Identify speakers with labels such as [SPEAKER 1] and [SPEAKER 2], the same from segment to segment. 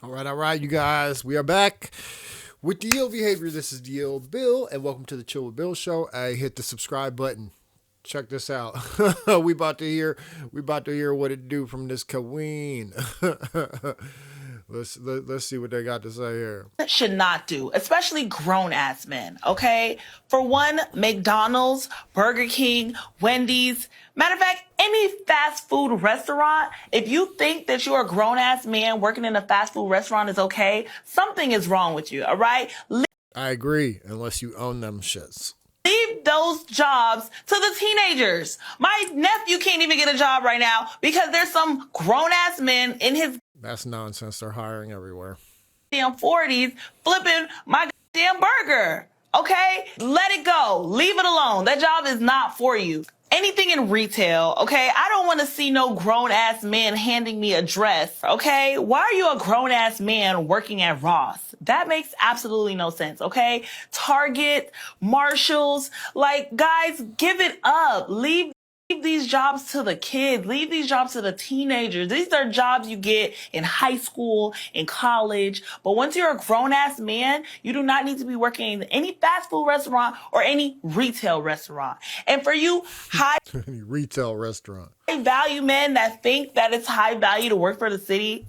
[SPEAKER 1] All right, you guys. We are back with DL Behavior. This is DL Bill, and welcome to the Chill with Bill show. I hit the subscribe button. Check this out. we about to hear what it do from this queen. Let's see what they got to say here.
[SPEAKER 2] Should not do, especially grown ass men, okay? For one, McDonald's, Burger King, Wendy's, matter of fact, any fast food restaurant, if you think that you're a grown ass man working in a fast food restaurant is okay, something is wrong with you, all right?
[SPEAKER 1] I agree, unless you own them shits.
[SPEAKER 2] Leave those jobs to the teenagers. My nephew can't even get a job right now because there's some grown ass men in his
[SPEAKER 1] That's nonsense. They're hiring everywhere.
[SPEAKER 2] damn 40s flipping my damn burger. Okay? Let it go. Leave it alone. That job is not for you. Anything in retail, okay? I don't want to see no grown ass man handing me a dress, okay? Why are you a grown ass man working at Ross? That makes absolutely no sense, okay? Target, Marshalls, like, guys, give it up. Leave these jobs to the kids. Leave these jobs to the teenagers. These are jobs you get in high school, in college. But once you're a grown ass man, you do not need to be working in any fast food restaurant or any retail restaurant. And for you high
[SPEAKER 1] Any retail restaurant.
[SPEAKER 2] value men that think that it's high value to work for the city,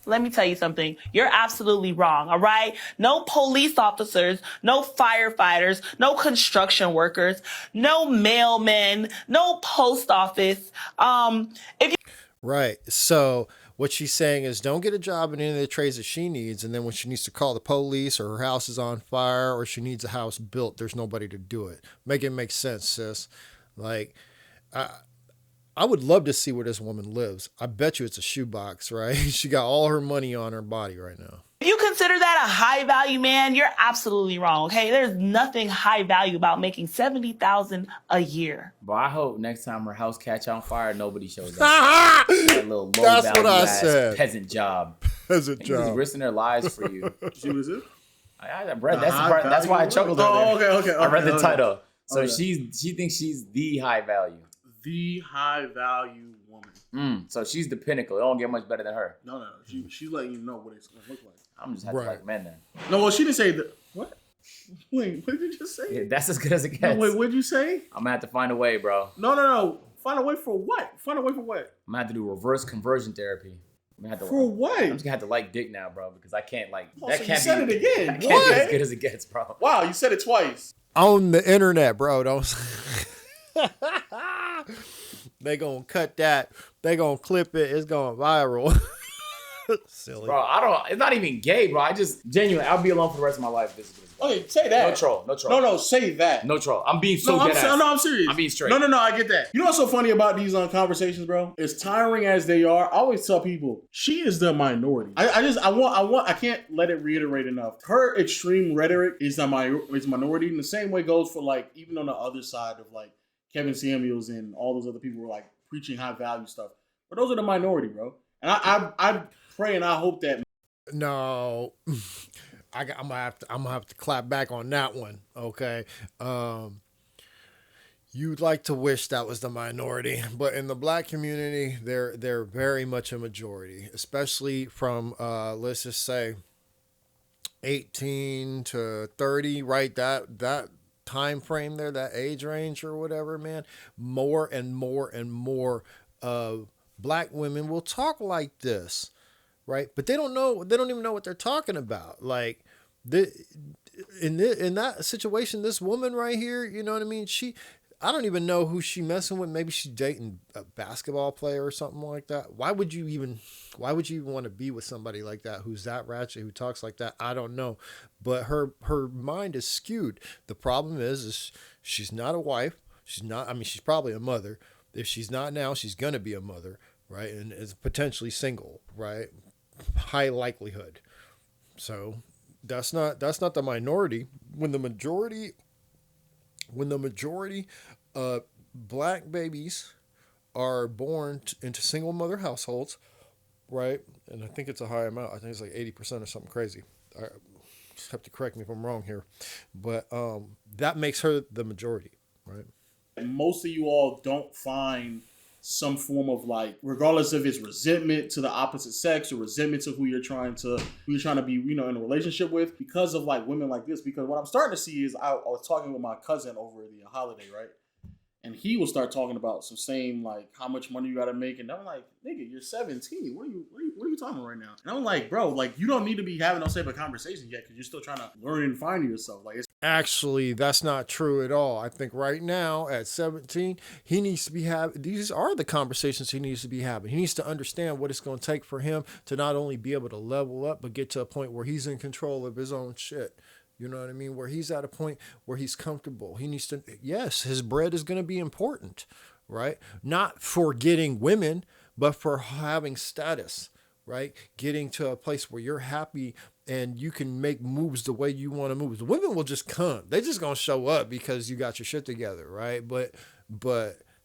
[SPEAKER 2] let me tell you something. You're absolutely wrong, all right? No police officers, no firefighters, no construction workers, no mailmen, no post office. If you
[SPEAKER 1] Right. So what she's saying is don't get a job in any of the trades that she needs, and then when she needs to call the police or her house is on fire or she needs a house built, there's nobody to do it. Make it make sense, sis. Like I would love to see where this woman lives. I bet you it's a shoebox, right? She got all her money on her body right now.
[SPEAKER 2] if you consider that a high value man, you're absolutely wrong, okay? There's nothing high value about making 70,000 a year.
[SPEAKER 3] But I hope next time her house catch on fire, nobody shows up.
[SPEAKER 1] That's
[SPEAKER 3] That little low
[SPEAKER 1] what
[SPEAKER 3] value
[SPEAKER 1] I
[SPEAKER 3] ass
[SPEAKER 1] said.
[SPEAKER 3] peasant job.
[SPEAKER 1] As a
[SPEAKER 3] Niggas is
[SPEAKER 1] job.
[SPEAKER 3] risking their lives for you.
[SPEAKER 4] She was it?
[SPEAKER 3] I read that's the part, that's why I chuckled
[SPEAKER 4] Oh,
[SPEAKER 3] earlier.
[SPEAKER 4] okay.
[SPEAKER 3] I read the
[SPEAKER 4] okay.
[SPEAKER 3] title. So
[SPEAKER 4] Okay.
[SPEAKER 3] she thinks she's the high value.
[SPEAKER 4] The high value woman.
[SPEAKER 3] So she's the pinnacle. It don't get much better than her.
[SPEAKER 4] No. She's letting you know what it's gonna look like.
[SPEAKER 3] I'm just happy
[SPEAKER 1] Right.
[SPEAKER 3] like men then.
[SPEAKER 4] No, well, she didn't say that. What? Wait, what did you just say?
[SPEAKER 3] Yeah, that's as good as it
[SPEAKER 4] No,
[SPEAKER 3] gets.
[SPEAKER 4] wait, what did you say?
[SPEAKER 3] I'm gonna have to find a way, bro.
[SPEAKER 4] No. Find a way for what? Find a way for what?
[SPEAKER 3] I'm gonna have to do reverse conversion therapy. I'm gonna have to.
[SPEAKER 4] For what?
[SPEAKER 3] I'm just gonna have to like dick now, bro, because I can't like
[SPEAKER 4] Oh,
[SPEAKER 3] that
[SPEAKER 4] so you
[SPEAKER 3] can't
[SPEAKER 4] said
[SPEAKER 3] be
[SPEAKER 4] it again.
[SPEAKER 3] that can't be
[SPEAKER 4] What?
[SPEAKER 3] as good as it gets, bro.
[SPEAKER 4] Wow, you said it twice.
[SPEAKER 1] On the internet, bro. Don't they gonna cut that. They gonna clip it. It's going viral. Silly.
[SPEAKER 3] Bro, I don't. It's not even gay, bro. I just genuinely. I'll be alone for the rest of my life. This is good.
[SPEAKER 4] Okay, say that.
[SPEAKER 3] No troll. No troll.
[SPEAKER 4] No, say that.
[SPEAKER 3] No troll. I'm being so
[SPEAKER 4] No,
[SPEAKER 3] dead ass.
[SPEAKER 4] I'm serious.
[SPEAKER 3] I'm being straight.
[SPEAKER 4] No, I get that. You know what's so funny about these conversations, bro? As tiring as they are, I always tell people she is the minority. I can't let it reiterate enough. Her extreme rhetoric is minority. And the same way goes for like even on the other side of like Kevin Samuels and all those other people who are like preaching high value stuff. But those are the minority, bro. And I pray and I hope that.
[SPEAKER 1] No, I'm gonna have to clap back on that one. Okay, you'd like to wish that was the minority, but in the black community, they're very much a majority, especially from let's just say 18 to 30, right? That time frame there, that age range or whatever, man. More and more and more black women will talk like this, right? But they don't know. They don't even know what they're talking about. Like in that situation, this woman right here, you know what I mean? I don't even know who she messing with. Maybe she's dating a basketball player or something like that. Why would you even want to be with somebody like that who's that ratchet, who talks like that? I don't know. But her mind is skewed. The problem is she's not a wife. She's not, I mean, she's probably a mother. If she's not now, she's going to be a mother, right? And is potentially single, right? High likelihood. So that's not the minority. When the majority black babies are born into single mother households, right? And I think it's a high amount. I think it's like 80% or something crazy. I just have to correct me if I'm wrong here, but that makes her the majority, right?
[SPEAKER 4] Most of you all don't find some form of like, regardless if it's resentment to the opposite sex or resentment to who you're trying to be, in a relationship with, because of like women like this. Because what I'm starting to see is I was talking with my cousin over the holiday, right? And he will start talking about some same, like, how much money you got to make. And I'm like, nigga, you're 17. What are you talking about right now? And I'm like, bro, like, you don't need to be having those type of conversations yet because you're still trying to learn and find yourself. Like,
[SPEAKER 1] Actually, that's not true at all. I think right now at 17, he needs to be having, these are the conversations he needs to be having. He needs to understand what it's going to take for him to not only be able to level up, but get to a point where he's in control of his own shit. You know what I mean? Where he's at a point where he's comfortable. He needs to, yes, his bread is going to be important, right? Not for getting women, but for having status, right? Getting to a place where you're happy and you can make moves the way you want to move. The women will just come. They're just going to show up because you got your shit together, right? But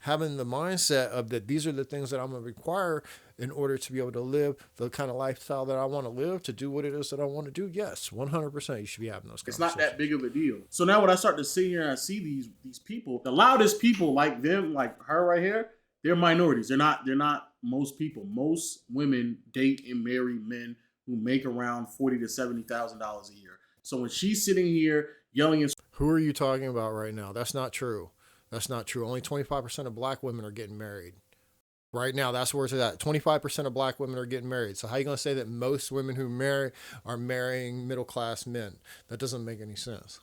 [SPEAKER 1] having the mindset of that these are the things that I'm going to require in order to be able to live the kind of lifestyle that I want to live, to do what it is that I want to do. Yes, 100% you should be having those conversations.
[SPEAKER 4] It's not that big of a deal. So now when I start to sit here and I see these people, the loudest people like them, like her right here, they're minorities. They're not most people. Most women date and marry men who make around $40,000 to $70,000 a year. So when she's sitting here yelling and...
[SPEAKER 1] Who are you talking about right now? That's not true. That's not true. Only 25% of black women are getting married. Right now, that's where it's at. 25% of black women are getting married. So how are you going to say that most women who marry are marrying middle-class men? That doesn't make any sense.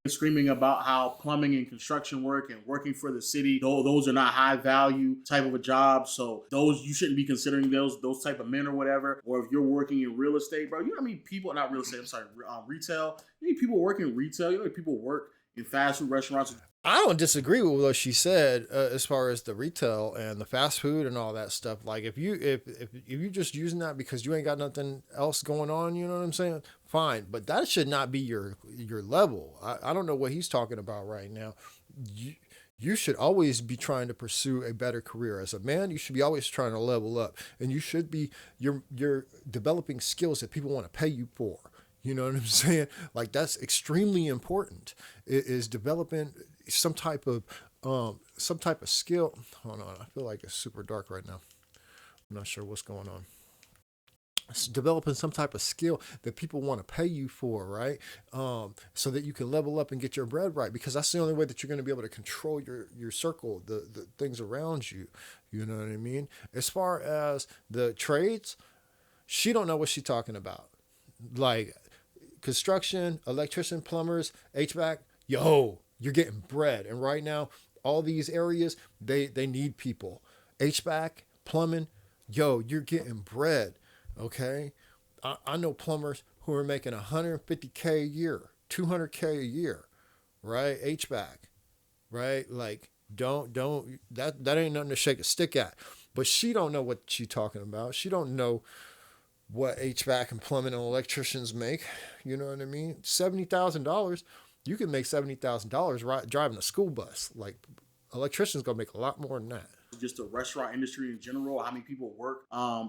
[SPEAKER 4] Screaming about how plumbing and construction work and working for the city, those are not high value type of a job. So those, you shouldn't be considering those type of men or whatever. Or if you're working in real estate, bro, you know how many people, not real estate, I'm sorry, retail. You know people work in retail. You know people work in fast food restaurants.
[SPEAKER 1] I don't disagree with what she said as far as the retail and the fast food and all that stuff. Like if you just using that because you ain't got nothing else going on, you know what I'm saying? Fine, but that should not be your level. I don't know what he's talking about right now. You should always be trying to pursue a better career. As a man, you should be always trying to level up, and you should be you're developing skills that people want to pay you for. You know what I'm saying? Like that's extremely important. It is developing some type of skill. Hold on, I feel like it's super dark right now. I'm not sure what's going on. It's developing some type of skill that people want to pay you for, right? So that you can level up and get your bread right, because that's the only way that you're going to be able to control your circle, the things around you. You know what I mean? As far as the trades, she don't know what she's talking about. Like construction, electrician, plumbers, HVAC, yo, you're getting bread. And right now, all these areas, they need people. HVAC, plumbing, yo, you're getting bread. Okay. I know plumbers who are making $150K a year, $200K a year, right? HVAC, right? Like that ain't nothing to shake a stick at, but she don't know what she's talking about. She don't know what HVAC and plumbing and electricians make. You know what I mean? $70,000. You can make $70,000 driving a school bus. Like electricians gonna make a lot more than that.
[SPEAKER 4] Just the restaurant industry in general, how many people work,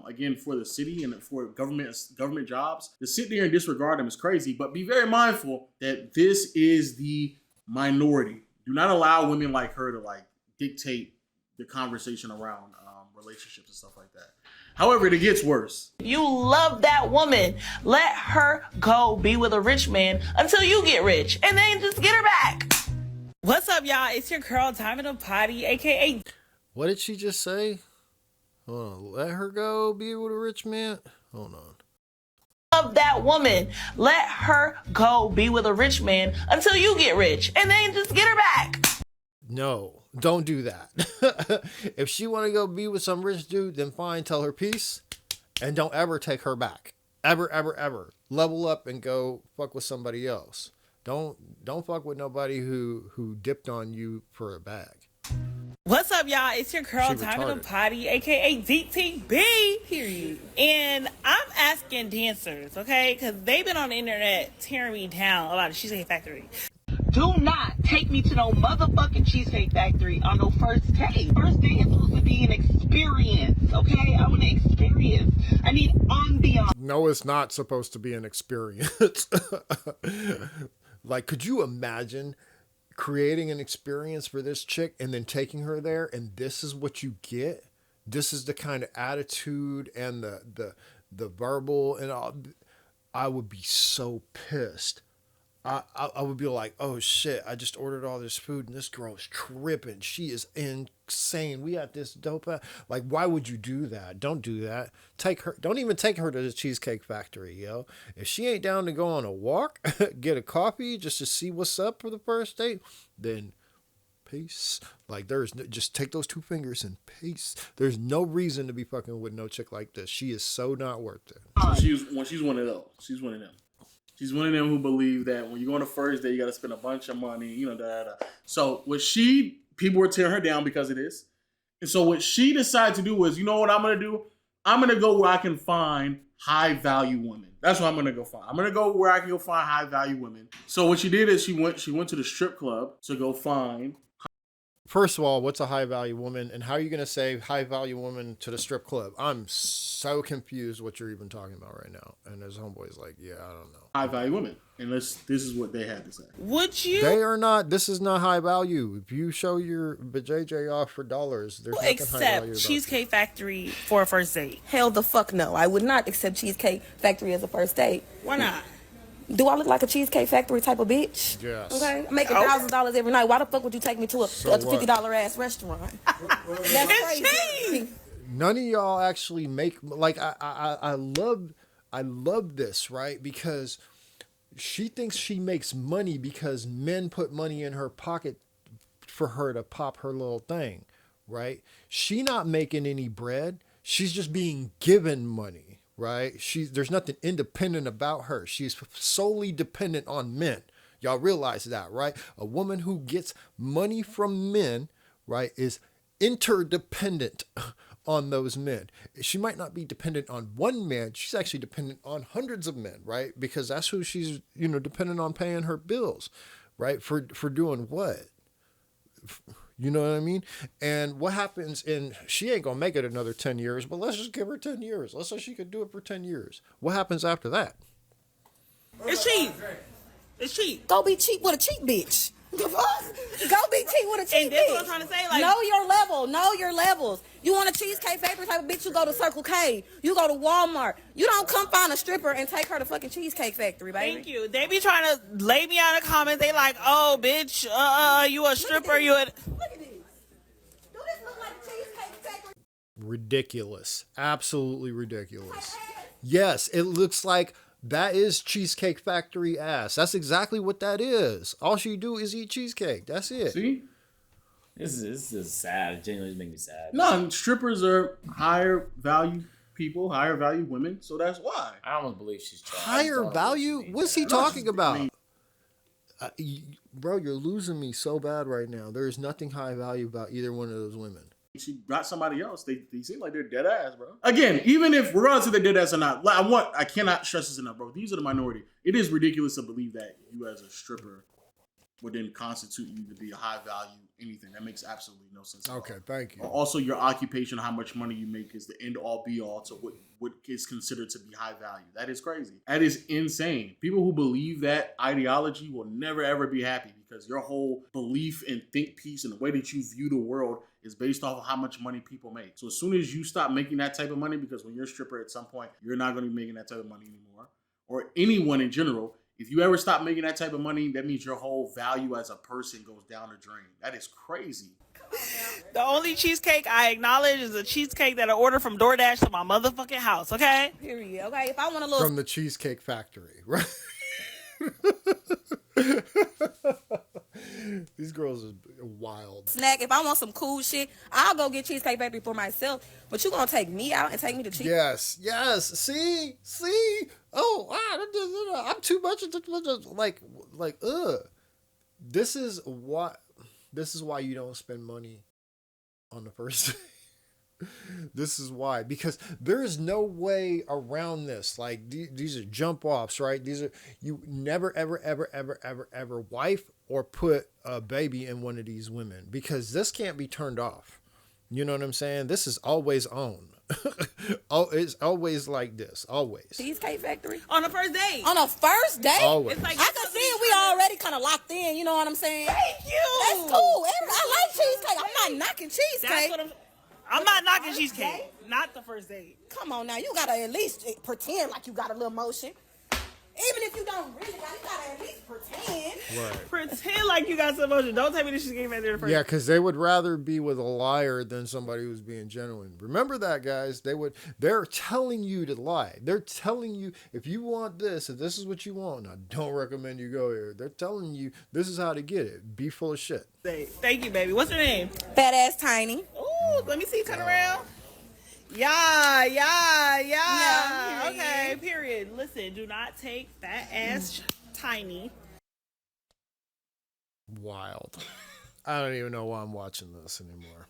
[SPEAKER 4] again, for the city and for government jobs. To sit there and disregard them is crazy, but be very mindful that this is the minority. Do not allow women like her to like dictate the conversation around relationships and stuff like that. However, it gets worse.
[SPEAKER 2] You love that woman. Let her go be with a rich man until you get rich, and then just get her back. What's up, y'all? It's your girl, Diamond Potty, aka...
[SPEAKER 1] What did she just say? Hold on. Let her go be with a rich man? Hold on.
[SPEAKER 2] Love that woman. Let her go be with a rich man until you get rich, and then just get her back.
[SPEAKER 1] No, don't do that. If she want to go be with some rich dude, then fine, tell her peace, and don't ever take her back. Ever, ever, ever. Level up and go fuck with somebody else. Don't fuck with nobody who dipped on you for a bag.
[SPEAKER 2] What's up, y'all? It's your girl,
[SPEAKER 1] She
[SPEAKER 2] Diamond
[SPEAKER 1] retarded.
[SPEAKER 2] Potty, aka DTB, period. And I'm asking dancers, okay? Because they've been on the internet tearing me down about the Cheesecake Factory. Do not take me to no motherfucking Cheesecake Factory on no first date. First date is supposed to be an experience, okay? I want to experience. I need ambiance.
[SPEAKER 1] No, it's not supposed to be an experience. Like, could you imagine creating an experience for this chick and then taking her there, and this is what you get. This is the kind of attitude and the verbal and all. I would be so pissed. I would be like, oh shit, I just ordered all this food and this girl's tripping. She is insane. We got this dope. Like, why would you do that? Don't do that. Take her. Don't even take her to the Cheesecake Factory, yo. If she ain't down to go on a walk, get a coffee just to see what's up for the first date, then peace. Like, just take those two fingers and peace. There's no reason to be fucking with no chick like this. She is so not worth it.
[SPEAKER 4] She's one of those. She's one of them. She's one of them who believe that when you go on a first date, you got to spend a bunch of money, you know, So people were tearing her down because of this. And so what she decided to do was, you know what I'm going to do? I'm going to go where I can find high value women. That's what I'm going to go find. I'm going to go where I can go find high value women. So what she did is she went to the strip club to go find.
[SPEAKER 1] First of all, what's a high value woman, and how are you going to say high value woman to the strip club? I'm so confused what you're even talking about right now. And his homeboy's like, yeah, I don't know.
[SPEAKER 4] High value women. And this is what they had to say.
[SPEAKER 2] Would you
[SPEAKER 1] They are not. This is not high value. If you show your JJ off for dollars, there's nothing high value
[SPEAKER 2] accept
[SPEAKER 1] about
[SPEAKER 2] Cheesecake Factory for a first date?
[SPEAKER 5] Hell the fuck no. I would not accept Cheesecake Factory as a first date.
[SPEAKER 2] Why not?
[SPEAKER 5] Do I look like a Cheesecake Factory type of bitch?
[SPEAKER 1] Yes.
[SPEAKER 5] Okay. I make $1,000 every night. Why the fuck would you take me to a
[SPEAKER 1] So what?
[SPEAKER 5] $50 ass restaurant? That's
[SPEAKER 2] It's
[SPEAKER 5] crazy.
[SPEAKER 2] cheap.
[SPEAKER 1] None of y'all actually make, like, I love this, right? Because she thinks she makes money because men put money in her pocket for her to pop her little thing, right? She not making any bread. She's just being given money, right? There's nothing independent about her. She's solely dependent on men. Y'all realize that, right? A woman who gets money from men, right, is interdependent on those men. She might not be dependent on one man. She's actually dependent on hundreds of men, right? Because that's who she's, dependent on paying her bills, right? For doing what? You know what I mean? And what happens she ain't going to make it another 10 years, but let's just give her 10 years. Let's say she could do it for 10 years. What happens after that?
[SPEAKER 2] It's cheap. It's cheap.
[SPEAKER 5] Go be cheap with a cheap bitch. The fuck? Go be cheap with a cheap
[SPEAKER 2] And that's
[SPEAKER 5] bitch.
[SPEAKER 2] what I'm trying to say, like-
[SPEAKER 5] know your level. Know your levels. You want a Cheesecake Factory type of bitch, you go to Circle K. You go to Walmart. You don't come find a stripper and take her to fucking Cheesecake Factory, baby.
[SPEAKER 2] Thank you. They be trying to lay me out in the comments. They like, oh, bitch, you a stripper, you a...
[SPEAKER 5] Look at this. Do this look like Cheesecake Factory?
[SPEAKER 1] Ridiculous. Absolutely ridiculous. Yes, it looks like that is Cheesecake Factory ass. That's exactly what that is. All she do is eat cheesecake. That's it.
[SPEAKER 4] See?
[SPEAKER 3] This is sad. It genuinely makes me sad.
[SPEAKER 4] No, strippers are higher value people, higher value women. So that's why.
[SPEAKER 3] I almost believe she's trying.
[SPEAKER 1] Higher value? What's he
[SPEAKER 4] No,
[SPEAKER 1] talking
[SPEAKER 4] she's-
[SPEAKER 1] about?
[SPEAKER 4] I mean-
[SPEAKER 1] Bro, you're losing me so bad right now. There is nothing high value about either one of those women.
[SPEAKER 4] She got somebody else. They seem like they're dead ass, bro. Again, even if regardless if they're dead ass or not, I cannot stress this enough, bro. These are the minority. It is ridiculous to believe that you as a stripper would then constitute you to be a high value anything. That makes absolutely no sense. at all.
[SPEAKER 1] Okay, thank you.
[SPEAKER 4] Also, your occupation, how much money you make, is the end all be all to what is considered to be high value. That is crazy. That is insane. People who believe that ideology will never ever be happy because your whole belief and think piece and the way that you view the world is based off of how much money people make. So as soon as you stop making that type of money, because when you're a stripper at some point, you're not going to be making that type of money anymore, or anyone in general, if you ever stop making that type of money, that means your whole value as a person goes down the drain. That is crazy.
[SPEAKER 2] The only cheesecake I acknowledge is a cheesecake that I order from DoorDash to my motherfucking house, okay?
[SPEAKER 5] Period. Okay, if I want a little
[SPEAKER 1] From the Cheesecake Factory, right? These girls are wild.
[SPEAKER 5] snack, if I want some cool shit, I'll go get Cheesecake Factory for myself. But you gonna take me out and take me to Cheesecake?
[SPEAKER 1] Yes. See. Oh, I'm too much. Like, ugh. This is why you don't spend money on the first day. This is why, because there is no way around this. Like, these are jump offs, right? You never, ever wife or put a baby in one of these women, because this can't be turned off. You know what I'm saying? This is always on. Oh, it's always like this. Always.
[SPEAKER 5] Cheesecake Factory.
[SPEAKER 2] On the first date.
[SPEAKER 5] On a first date?
[SPEAKER 1] Always.
[SPEAKER 2] It's like
[SPEAKER 5] I can see it. We already kind of locked in. You know what I'm saying?
[SPEAKER 2] Thank you.
[SPEAKER 5] That's cool. I like cheesecake. I'm not knocking
[SPEAKER 2] That's
[SPEAKER 5] cheesecake.
[SPEAKER 2] what I'm not knocking cheesecake. Not the first date.
[SPEAKER 5] Come on now. You got to at least pretend like you got a little motion. Even if you don't really got, you got to at least pretend.
[SPEAKER 1] Right.
[SPEAKER 2] Pretend like you got some emotion. Don't tell me this cheesecake factory the first
[SPEAKER 1] Yeah, because they would rather be with a liar than somebody who's being genuine. Remember that, guys. They're telling you to lie. They're telling you if you want this, if this is what you want, I don't recommend you go here. They're telling you this is how to get it. Be full of shit.
[SPEAKER 2] date. Thank you, baby. What's her name?
[SPEAKER 5] Fat ass Tiny.
[SPEAKER 2] Ooh, let me see. Turn around. Yeah.
[SPEAKER 5] Yeah,
[SPEAKER 2] Okay, period. Listen, do not take fat ass Tiny.
[SPEAKER 1] Wild. I don't even know why I'm watching this anymore.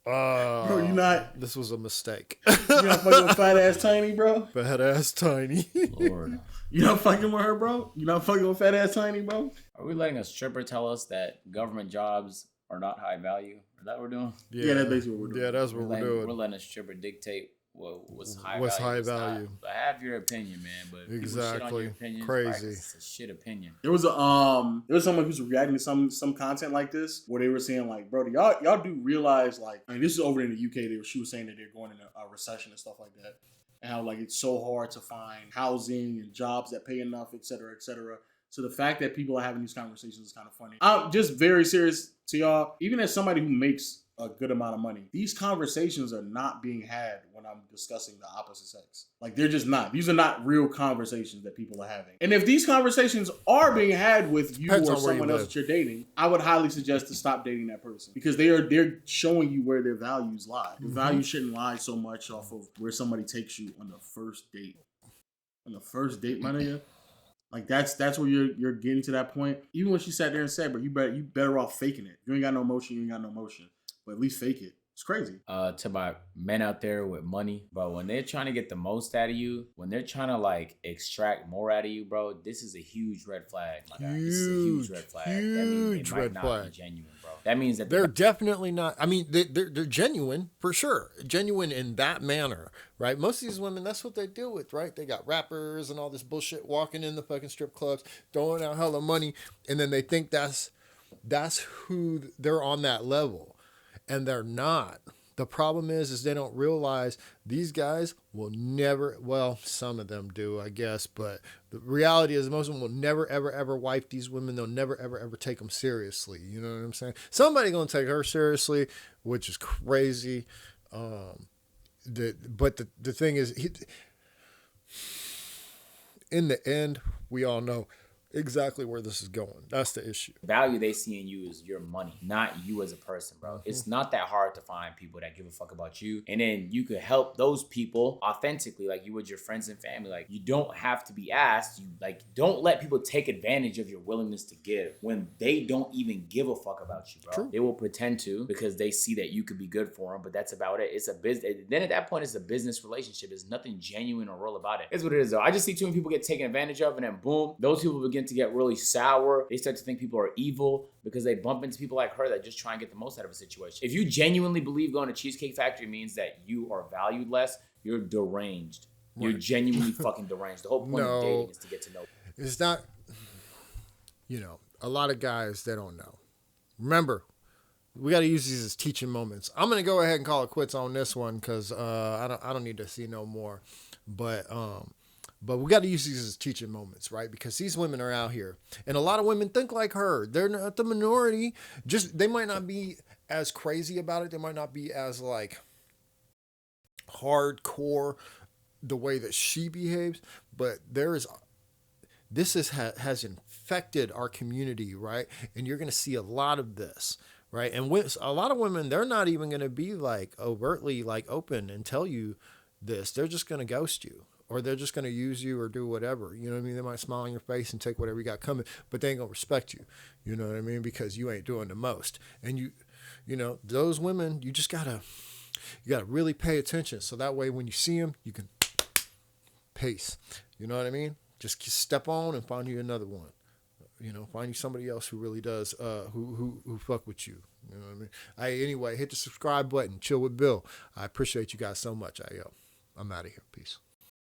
[SPEAKER 4] Bro, you not
[SPEAKER 1] This was a mistake.
[SPEAKER 4] you not fucking with fat ass Tiny, bro?
[SPEAKER 1] Fat ass Tiny.
[SPEAKER 3] Lord.
[SPEAKER 4] You not fucking with her, bro? You not fucking with fat ass Tiny, bro?
[SPEAKER 3] Are we letting a stripper tell us that government jobs are not high value? Is that what we're doing?
[SPEAKER 4] Yeah, that's basically what we're doing.
[SPEAKER 1] Yeah, that's what we're
[SPEAKER 3] We're
[SPEAKER 1] doing.
[SPEAKER 3] letting a stripper dictate what's high
[SPEAKER 1] What's
[SPEAKER 3] value.
[SPEAKER 1] high
[SPEAKER 3] what's not.
[SPEAKER 1] value.
[SPEAKER 3] I have your opinion, man, but people shit on
[SPEAKER 1] Exactly.
[SPEAKER 3] your opinions,
[SPEAKER 1] Crazy.
[SPEAKER 3] like, it's a shit opinion.
[SPEAKER 4] There was someone who's reacting to some content like this where they were saying like, bro, y'all do realize like, I mean, this is over in the UK. She was saying that they're going into a recession and stuff like that, and how like it's so hard to find housing and jobs that pay enough, et cetera, et cetera. So the fact that people are having these conversations is kind of funny. I'm just very serious to y'all. Even as somebody who makes a good amount of money, these conversations are not being had when I'm discussing the opposite sex. Like, they're just not. These are not real conversations that people are having. And if these conversations are being had with you
[SPEAKER 1] Depends
[SPEAKER 4] or
[SPEAKER 1] on where you
[SPEAKER 4] someone else
[SPEAKER 1] live.
[SPEAKER 4] that you're dating, I would highly suggest to stop dating that person, because they're showing you where their values lie. The value shouldn't lie so much off of where somebody takes you on the first date. On the first date, my nigga. Like that's where you're getting to that point. Even when she sat there and said, "But you better off faking it. You ain't got no motion. You ain't got no motion. But at least fake it." It's crazy.
[SPEAKER 3] To my men out there with money, bro, when they're trying to get the most out of you, when they're trying to like extract more out of you, bro, this is a huge red flag, my guy. This is a huge red flag. That means
[SPEAKER 1] Huge
[SPEAKER 3] they might
[SPEAKER 1] red
[SPEAKER 3] not
[SPEAKER 1] flag.
[SPEAKER 3] be genuine, bro. That means that
[SPEAKER 1] They're definitely not. I mean, they're genuine for sure. Genuine in that manner, right? Most of these women, that's what they deal with, right? They got rappers and all this bullshit walking in the fucking strip clubs, throwing out hella money, and then they think that's who they're on that level, and they're not. The problem is they don't realize these guys will never, well, some of them do, I guess, but the reality is most of them will never, ever, ever wife these women. They'll never, ever, ever take them seriously. You know what I'm saying? Somebody going to take her seriously, which is crazy. But the thing is, in the end, we all know exactly where this is going. That's the issue.
[SPEAKER 3] value they see in you is your money, not you as a person, bro. It's not that hard to find people that give a fuck about you. And then you could help those people authentically, like you would your friends and family. Like, you don't have to be asked. You like, don't let people take advantage of your willingness to give when they don't even give a fuck about you, bro.
[SPEAKER 1] True.
[SPEAKER 3] They will pretend to because they see that you could be good for them, but that's about it. It's a business. Then at that point, it's a business relationship. There's nothing genuine or real about it. It's what it is, though. I just see too many people get taken advantage of, and then boom, those people begin to get really sour. They start to think people are evil because they bump into people like her that just try and get the most out of a situation. If you genuinely believe going to Cheesecake Factory means that you are valued less, you're deranged. You're genuinely fucking deranged. The whole point of dating is to get to know.
[SPEAKER 1] It's not, a lot of guys, they don't know. Remember, we got to use these as teaching moments. I'm going to go ahead and call it quits on this one because I don't need to see no more. But we got to use these as teaching moments, right? Because these women are out here, and a lot of women think like her. They're not the minority. Just they might not be as crazy about it. They might not be as like hardcore the way that she behaves. But this has infected our community, right? And you're going to see a lot of this, right? And a lot of women, they're not even going to be like overtly like open and tell you this. They're just going to ghost you. Or they're just going to use you or do whatever. You know what I mean? They might smile on your face and take whatever you got coming, but they ain't going to respect you. You know what I mean? Because you ain't doing the most. And those women, you just got to really pay attention. So that way when you see them, you can pace. You know what I mean? Just step on and find you another one. You know, find you somebody else who really does, who fuck with you. You know what I mean? Anyway, hit the subscribe button. Chill with Bill. I appreciate you guys so much. I'm out of here. Peace.